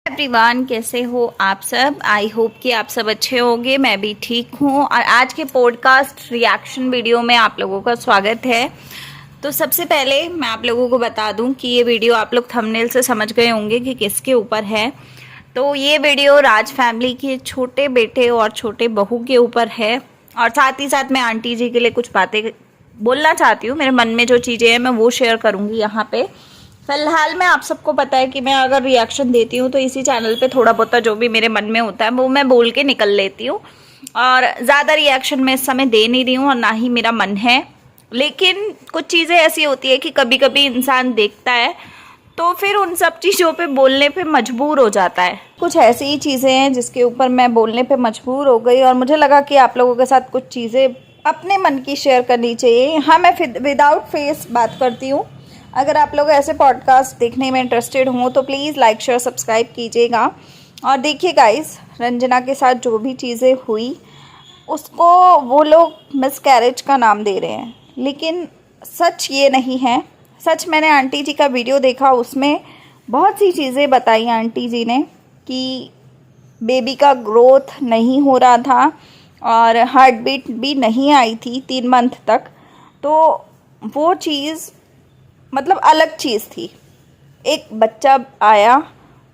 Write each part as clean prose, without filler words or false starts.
Everyone, कैसे हो आप सब। आई होप कि आप सब अच्छे होंगे। मैं भी ठीक हूँ और आज के पॉडकास्ट रिएक्शन वीडियो में आप लोगों का स्वागत है। तो सबसे पहले मैं आप लोगों को बता दूं कि ये वीडियो आप लोग थंबनेल से समझ गए होंगे कि किसके ऊपर है। तो ये वीडियो राज फैमिली के छोटे बेटे और छोटे बहू के ऊपर है और साथ ही साथ मैं आंटी जी के लिए कुछ बातें बोलना चाहती हूँ। मेरे मन में जो चीज़ें हैं मैं वो शेयर करूँगी यहाँ पे। फिलहाल में आप सबको पता है कि मैं अगर रिएक्शन देती हूँ तो इसी चैनल पे थोड़ा बहुत जो भी मेरे मन में होता है वो मैं बोल के निकल लेती हूँ और ज़्यादा रिएक्शन मैं इस समय दे नहीं रही हूँ और ना ही मेरा मन है। लेकिन कुछ चीज़ें ऐसी होती है कि कभी कभी इंसान देखता है तो फिर उन सब चीज़ों पे बोलने पे मजबूर हो जाता है। कुछ ऐसी ही चीज़ें हैं जिसके ऊपर मैं बोलने पे मजबूर हो गई और मुझे लगा कि आप लोगों के साथ कुछ चीज़ें अपने मन की शेयर करनी चाहिए। हाँ, मैं विदाउट फेस बात करती हूँ। अगर आप लोग ऐसे पॉडकास्ट देखने में इंटरेस्टेड हों तो प्लीज़ लाइक शेयर सब्सक्राइब कीजिएगा। और देखिए गाइस, रंजना के साथ जो भी चीज़ें हुई उसको वो लोग मिसकैरेज का नाम दे रहे हैं, लेकिन सच ये नहीं है। सच मैंने आंटी जी का वीडियो देखा, उसमें बहुत सी चीज़ें बताई आंटी जी ने कि बेबी का ग्रोथ नहीं हो रहा था और हार्ट बीट भी नहीं आई थी 3 मंथ तक। तो वो चीज़ मतलब अलग चीज़ थी। एक बच्चा आया,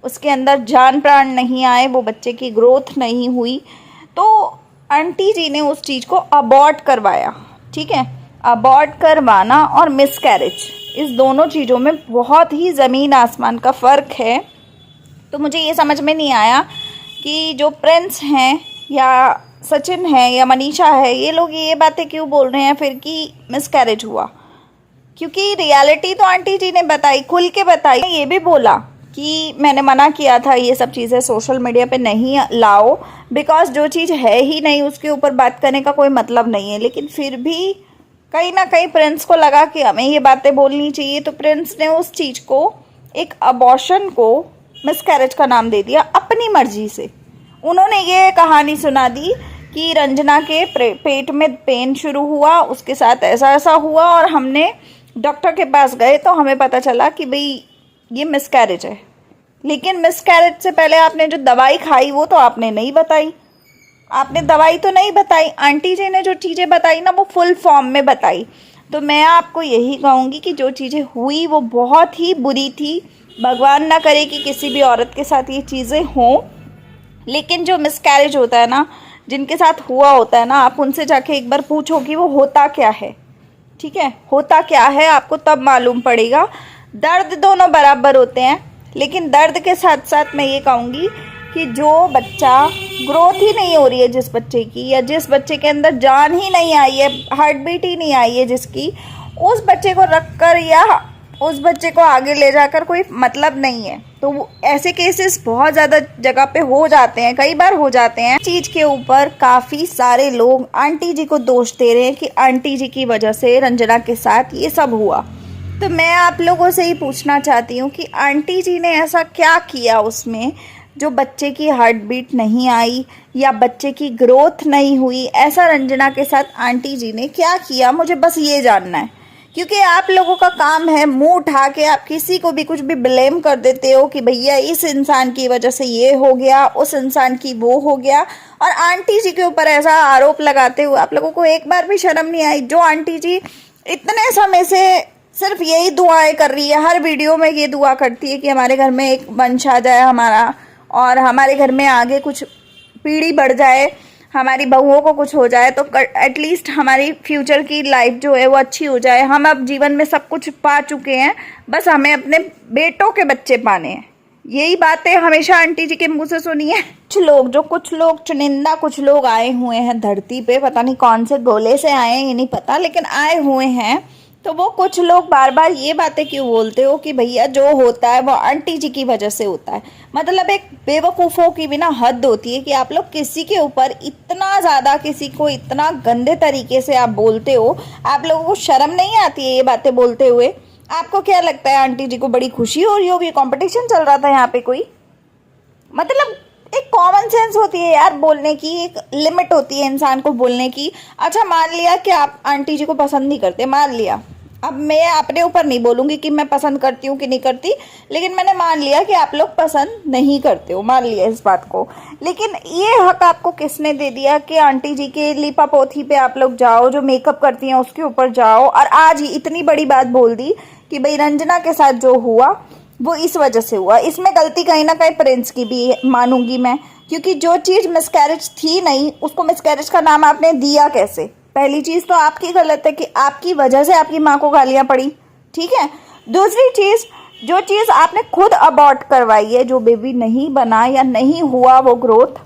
उसके अंदर जान प्राण नहीं आए, वो बच्चे की ग्रोथ नहीं हुई, तो आंटी जी ने उस चीज़ को अबॉर्ट करवाया। ठीक है, अबॉर्ट करवाना और मिसकैरेज, इस दोनों चीज़ों में बहुत ही ज़मीन आसमान का फ़र्क है। तो मुझे ये समझ में नहीं आया कि जो प्रिंस हैं या सचिन है या मनीषा है, ये लोग ये बातें क्यों बोल रहे हैं फिर कि मिसकैरेज हुआ। क्योंकि रियलिटी तो आंटी जी ने बताई, खुल के बताई। ये भी बोला कि मैंने मना किया था ये सब चीज़ें सोशल मीडिया पे नहीं लाओ, बिकॉज जो चीज़ है ही नहीं उसके ऊपर बात करने का कोई मतलब नहीं है। लेकिन फिर भी कहीं ना कहीं प्रिंस को लगा कि हमें ये बातें बोलनी चाहिए, तो प्रिंस ने उस चीज़ को, एक अबॉर्शन को, मिसकैरेज का नाम दे दिया अपनी मर्जी से। उन्होंने ये कहानी सुना दी कि रंजना के पेट में पेन शुरू हुआ, उसके साथ ऐसा ऐसा हुआ और हमने डॉक्टर के पास गए तो हमें पता चला कि भाई ये मिसकैरेज है। लेकिन मिसकैरेज से पहले आपने जो दवाई खाई वो तो आपने नहीं बताई। आपने दवाई तो नहीं बताई। आंटी जी ने जो चीज़ें बताई ना वो फुल फॉर्म में बताई। तो मैं आपको यही कहूँगी कि जो चीज़ें हुई वो बहुत ही बुरी थी। भगवान ना करे कि किसी भी औरत के साथ ये चीज़ें हों, लेकिन जो मिसकैरेज होता है ना, जिनके साथ हुआ होता है ना, आप उनसे जाके एक बार पूछो कि वो होता क्या है। ठीक है, होता क्या है आपको तब मालूम पड़ेगा। दर्द दोनों बराबर होते हैं, लेकिन दर्द के साथ साथ मैं ये कहूँगी कि जो बच्चा ग्रोथ ही नहीं हो रही है, जिस बच्चे की, या जिस बच्चे के अंदर जान ही नहीं आई है, हार्ट बीट ही नहीं आई है जिसकी, उस बच्चे को रख कर या उस बच्चे को आगे ले जाकर कोई मतलब नहीं है। तो ऐसे केसेस बहुत ज़्यादा जगह पे हो जाते हैं, कई बार हो जाते हैं। चीज़ के ऊपर काफ़ी सारे लोग आंटी जी को दोष दे रहे हैं कि आंटी जी की वजह से रंजना के साथ ये सब हुआ। तो मैं आप लोगों से ही पूछना चाहती हूँ कि आंटी जी ने ऐसा क्या किया उसमें जो बच्चे की हार्ट बीट नहीं आई या बच्चे की ग्रोथ नहीं हुई। ऐसा रंजना के साथ आंटी जी ने क्या किया, मुझे बस ये जानना है। क्योंकि आप लोगों का काम है मुंह उठा के आप किसी को भी कुछ भी ब्लेम कर देते हो कि भैया इस इंसान की वजह से ये हो गया, उस इंसान की वो हो गया, और आंटी जी के ऊपर ऐसा आरोप लगाते हुए आप लोगों को एक बार भी शर्म नहीं आई। जो आंटी जी इतने समय से सिर्फ यही दुआएं कर रही है, हर वीडियो में ये दुआ करती है कि हमारे घर में एक वंश आ जाए हमारा, और हमारे घर में आगे कुछ पीढ़ी बढ़ जाए, हमारी बहुओं को कुछ हो जाए, तो एटलीस्ट हमारी फ्यूचर की लाइफ जो है वो अच्छी हो जाए। हम अब जीवन में सब कुछ पा चुके हैं, बस हमें अपने बेटों के बच्चे पाने हैं। यही बातें हमेशा आंटी जी के मुंह से सुनी है। कुछ लोग चुनिंदा कुछ लोग आए हुए हैं धरती पे, पता नहीं कौन से गोले से आए हैं ये नहीं पता, लेकिन आए हुए हैं। तो वो कुछ लोग बार बार ये बातें क्यों बोलते हो कि भैया जो होता है वो आंटी जी की वजह से होता है। मतलब एक बेवकूफ़ों की भी ना हद होती है कि आप लोग किसी के ऊपर इतना ज़्यादा, किसी को इतना गंदे तरीके से आप बोलते हो। आप लोगों को शर्म नहीं आती है ये बातें बोलते हुए? आपको क्या लगता है आंटी जी को बड़ी खुशी हो रही होगी? कंपटीशन चल रहा था यहाँ पे कोई? मतलब एक कॉमन सेंस होती है यार बोलने की, एक लिमिट होती है इंसान को बोलने की। अच्छा मान लिया कि आप आंटी जी को पसंद नहीं करते, मान लिया, अब मैं अपने ऊपर नहीं बोलूंगी कि मैं पसंद करती हूँ कि नहीं करती, लेकिन मैंने मान लिया कि आप लोग पसंद नहीं करते हो, मान लिया इस बात को। लेकिन ये हक आपको किसने दे दिया कि आंटी जी के लीपा पोथी पे आप लोग जाओ, जो मेकअप करती हैं उसके ऊपर जाओ, और आज ही इतनी बड़ी बात बोल दी कि भाई रंजना के साथ जो हुआ वो इस वजह से हुआ। इसमें गलती कहीं ना कहीं प्रिंस की भी मानूंगी मैं, क्योंकि जो चीज़ मिसकैरेज थी नहीं उसको मिसकैरेज का नाम आपने दिया कैसे? पहली चीज़ तो आपकी गलत है कि आपकी वजह से आपकी माँ को गालियाँ पड़ी, ठीक है। दूसरी चीज़, जो चीज़ आपने खुद अबॉर्ट करवाई है, जो बेबी नहीं बना या नहीं हुआ वो ग्रोथ,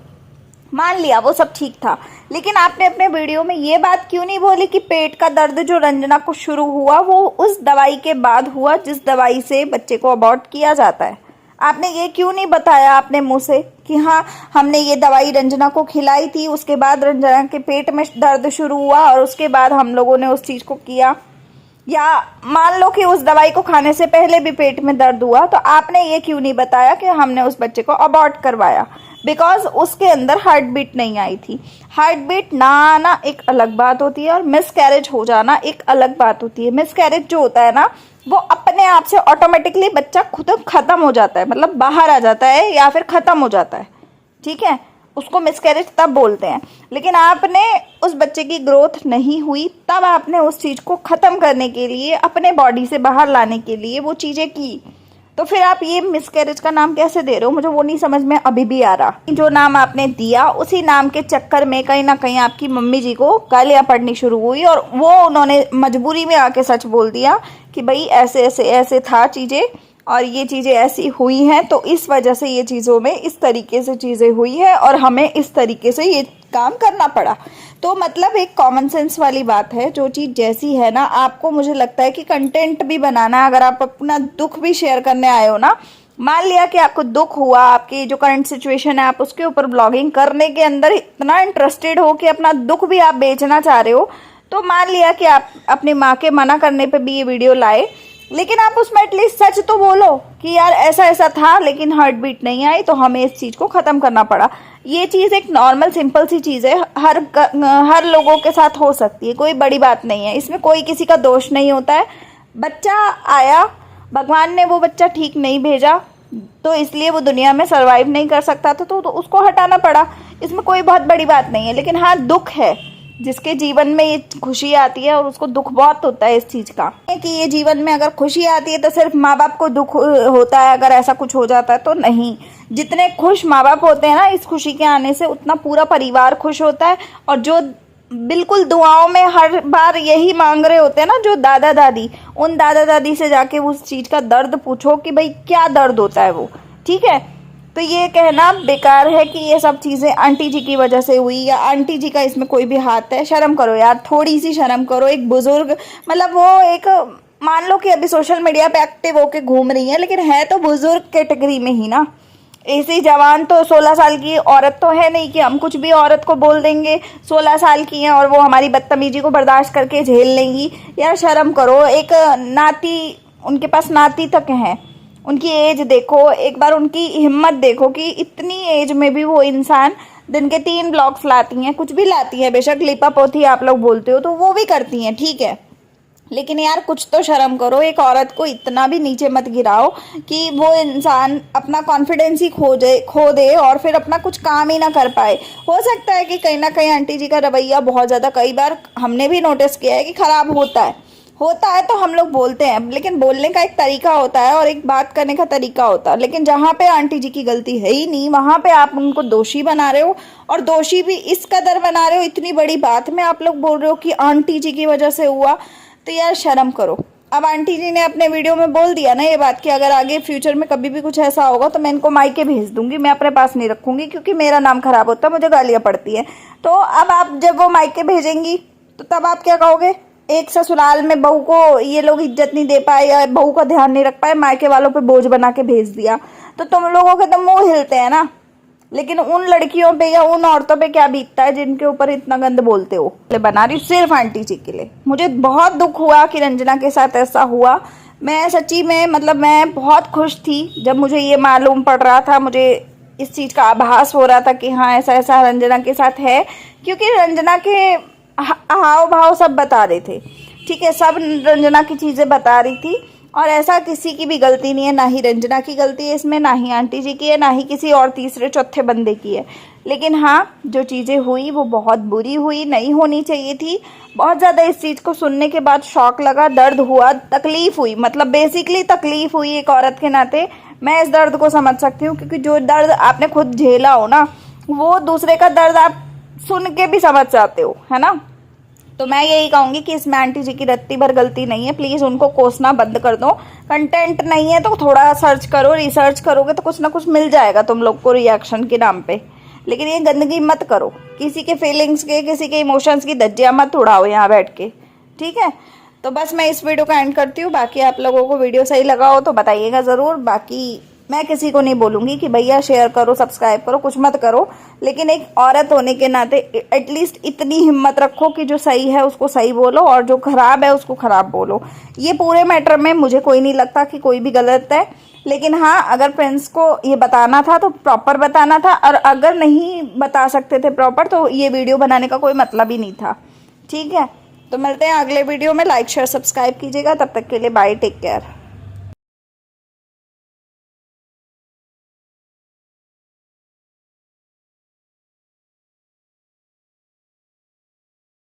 मान लिया वो सब ठीक था, लेकिन आपने अपने वीडियो में ये बात क्यों नहीं बोली कि पेट का दर्द जो रंजना को शुरू हुआ वो उस दवाई के बाद हुआ जिस दवाई से बच्चे को अबॉर्ट किया जाता है? आपने ये क्यों नहीं बताया अपने मुंह से कि हाँ हमने ये दवाई रंजना को खिलाई थी, उसके बाद रंजना के पेट में दर्द शुरू हुआ और उसके बाद हम लोगों ने उस चीज़ को किया? या मान लो कि उस दवाई को खाने से पहले भी पेट में दर्द हुआ, तो आपने ये क्यों नहीं बताया कि हमने उस बच्चे को अबॉर्ट करवाया? बिकॉज उसके अंदर हार्ट बीट नहीं आई थी। हार्ट बीट ना आना एक अलग बात होती है और मिसकैरेज हो जाना एक अलग बात होती है। मिसकैरेज जो होता है ना, वो अपने आप से ऑटोमेटिकली बच्चा खुद खत्म हो जाता है, मतलब बाहर आ जाता है या फिर खत्म हो जाता है, ठीक है, उसको मिसकैरेज तब बोलते हैं। लेकिन आपने उस बच्चे की ग्रोथ नहीं हुई, तब आपने उस चीज़ को ख़त्म करने के लिए, अपने बॉडी से बाहर लाने के लिए वो चीज़ें की, तो फिर आप ये मिसकैरेज का नाम कैसे दे रहे हो? मुझे वो नहीं समझ में अभी भी आ रहा। जो नाम आपने दिया उसी नाम के चक्कर में कहीं ना कहीं आपकी मम्मी जी को गालियाँ पड़नी शुरू हुई और वो उन्होंने मजबूरी में आके सच बोल दिया कि भाई ऐसे ऐसे ऐसे था चीज़ें और ये चीज़ें ऐसी हुई हैं, तो इस वजह से ये चीज़ों में इस तरीके से चीज़ें हुई है और हमें इस तरीके से ये काम करना पड़ा। तो मतलब एक कॉमन सेंस वाली बात है, जो चीज़ जैसी है ना, आपको मुझे लगता है कि कंटेंट भी बनाना है। अगर आप अपना दुख भी शेयर करने आए हो ना, मान लिया कि आपको दुख हुआ, आपकी जो करंट सिचुएशन है, आप उसके ऊपर ब्लॉगिंग करने के अंदर इतना इंटरेस्टेड हो कि अपना दुख भी आप बेचना चाह रहे हो, तो मान लिया कि आप अपनी माँ के मना करने पे भी ये वीडियो लाए, लेकिन आप उसमें एटलीस्ट सच तो बोलो कि यार ऐसा ऐसा था लेकिन हार्ट बीट नहीं आई तो हमें इस चीज़ को ख़त्म करना पड़ा। ये चीज़ एक नॉर्मल सिंपल सी चीज़ है, हर लोगों के साथ हो सकती है, कोई बड़ी बात नहीं है, इसमें कोई किसी का दोष नहीं होता है। बच्चा आया, भगवान ने वो बच्चा ठीक नहीं भेजा, तो इसलिए वो दुनिया में सर्वाइव नहीं कर सकता था, तो उसको हटाना पड़ा। इसमें कोई बहुत बड़ी बात नहीं है। लेकिन हाँ, दुख है जिसके जीवन में ये खुशी आती है और उसको दुख बहुत होता है इस चीज़ का, कि ये जीवन में अगर खुशी आती है तो सिर्फ माँ बाप को दुख होता है अगर ऐसा कुछ हो जाता है, तो नहीं। जितने खुश माँ बाप होते हैं ना इस खुशी के आने से, उतना पूरा परिवार खुश होता है। और जो बिल्कुल दुआओं में हर बार यही मांग रहे होते हैं ना, जो दादा दादी, उन दादा दादी से जाके उस चीज़ का दर्द पूछो कि भाई क्या दर्द होता है वो, ठीक है। तो ये कहना बेकार है कि ये सब चीज़ें आंटी जी की वजह से हुई या आंटी जी का इसमें कोई भी हाथ है। शर्म करो यार, थोड़ी सी शर्म करो। एक बुजुर्ग, मतलब वो एक, मान लो कि अभी सोशल मीडिया पे एक्टिव होके घूम रही है, लेकिन है तो बुजुर्ग कैटेगरी में ही ना। ऐसी जवान तो 16 साल की औरत तो है नहीं कि हम कुछ भी औरत को बोल देंगे 16 साल की हैं और वो हमारी बदतमीजी को बर्दाश्त करके झेल लेंगी। यार शर्म करो। एक नाती, उनके पास नाती तक हैं, उनकी एज देखो, एक बार उनकी हिम्मत देखो कि इतनी एज में भी वो इंसान दिन के 3 ब्लॉग्स लाती हैं, कुछ भी लाती हैं, बेशक लिपा पोथी आप लोग बोलते हो तो वो भी करती हैं, ठीक है, लेकिन यार कुछ तो शर्म करो। एक औरत को इतना भी नीचे मत गिराओ कि वो इंसान अपना कॉन्फिडेंस ही खो दे और फिर अपना कुछ काम ही ना कर पाए। हो सकता है कि कहीं ना कहीं आंटी जी का रवैया बहुत ज़्यादा, कई बार हमने भी नोटिस किया है कि ख़राब होता है तो हम लोग बोलते हैं, लेकिन बोलने का एक तरीका होता है और एक बात करने का तरीका होता है। लेकिन जहाँ पे आंटी जी की गलती है ही नहीं, वहाँ पे आप उनको दोषी बना रहे हो, और दोषी भी इस कदर बना रहे हो, इतनी बड़ी बात में आप लोग बोल रहे हो कि आंटी जी की वजह से हुआ। तो यार शर्म करो। अब आंटी जी ने अपने वीडियो में बोल दिया ना ये बात कि अगर आगे फ्यूचर में कभी भी कुछ ऐसा होगा तो मैं इनको मायके भेज दूंगी, मैं अपने पास नहीं रखूंगी क्योंकि मेरा नाम खराब होता है, मुझे गालियाँ पड़ती है। तो अब आप जब वो मायके भेजेंगी तो तब आप क्या कहोगे? एक ससुराल में बहू को ये लोग इज्जत नहीं दे पाए या बहू का ध्यान नहीं रख पाए, मायके वालों पे बोझ बना के भेज दिया, तो तुम लोगों के तो मुंह हिलते हैं ना। लेकिन उन लड़कियों पे या उन औरतों पे क्या बीतता है जिनके ऊपर इतना गंद बोलते हो। बना रही सिर्फ आंटी जी के लिए। मुझे बहुत दुख हुआ कि रंजना के साथ ऐसा हुआ। मैं सच्ची में, मतलब मैं बहुत खुश थी जब मुझे ये मालूम पड़ रहा था, मुझे इस चीज़ का आभास हो रहा था कि हाँ ऐसा ऐसा रंजना के साथ है, क्योंकि रंजना के हाव भाव सब बता रहे थे। ठीक है, सब रंजना की चीज़ें बता रही थी और ऐसा किसी की भी गलती नहीं है, ना ही रंजना की गलती है इसमें, ना ही आंटी जी की है, ना ही किसी और तीसरे चौथे बंदे की है। लेकिन हाँ, जो चीज़ें हुई वो बहुत बुरी हुई, नहीं होनी चाहिए थी। बहुत ज़्यादा इस चीज़ को सुनने के बाद शॉक लगा, दर्द हुआ, तकलीफ़ हुई, मतलब बेसिकली तकलीफ़ हुई एक औरत के नाते। मैं इस दर्द को समझ सकती हूँ, क्योंकि जो दर्द आपने खुद झेला हो ना, वो दूसरे का दर्द आप सुन के भी समझ जाते हो, है ना। तो मैं यही कहूँगी कि इसमें आंटी जी की रत्ती भर गलती नहीं है। प्लीज़ उनको कोसना बंद कर दो। कंटेंट नहीं है तो थोड़ा सर्च करो, रिसर्च करोगे तो कुछ ना कुछ मिल जाएगा तुम लोग को रिएक्शन के नाम पे। लेकिन ये गंदगी मत करो, किसी के फीलिंग्स के, किसी के इमोशंस की धज्जियाँ मत उड़ाओ यहाँ बैठ के, ठीक है। तो बस मैं इस वीडियो का एंड करती हूँ। बाकी आप लोगों को वीडियो सही लगा हो तो बताइएगा ज़रूर। बाकी मैं किसी को नहीं बोलूँगी कि भैया शेयर करो, सब्सक्राइब करो, कुछ मत करो। लेकिन एक औरत होने के नाते एटलीस्ट इतनी हिम्मत रखो कि जो सही है उसको सही बोलो और जो खराब है उसको खराब बोलो। ये पूरे मैटर में मुझे कोई नहीं लगता कि कोई भी गलत है। लेकिन हाँ, अगर फ्रेंड्स को ये बताना था तो प्रॉपर बताना था, और अगर नहीं बता सकते थे प्रॉपर तो ये वीडियो बनाने का कोई मतलब ही नहीं था, ठीक है। तो मिलते हैं अगले वीडियो में। लाइक शेयर सब्सक्राइब कीजिएगा। तब तक के लिए बाय, टेक केयर।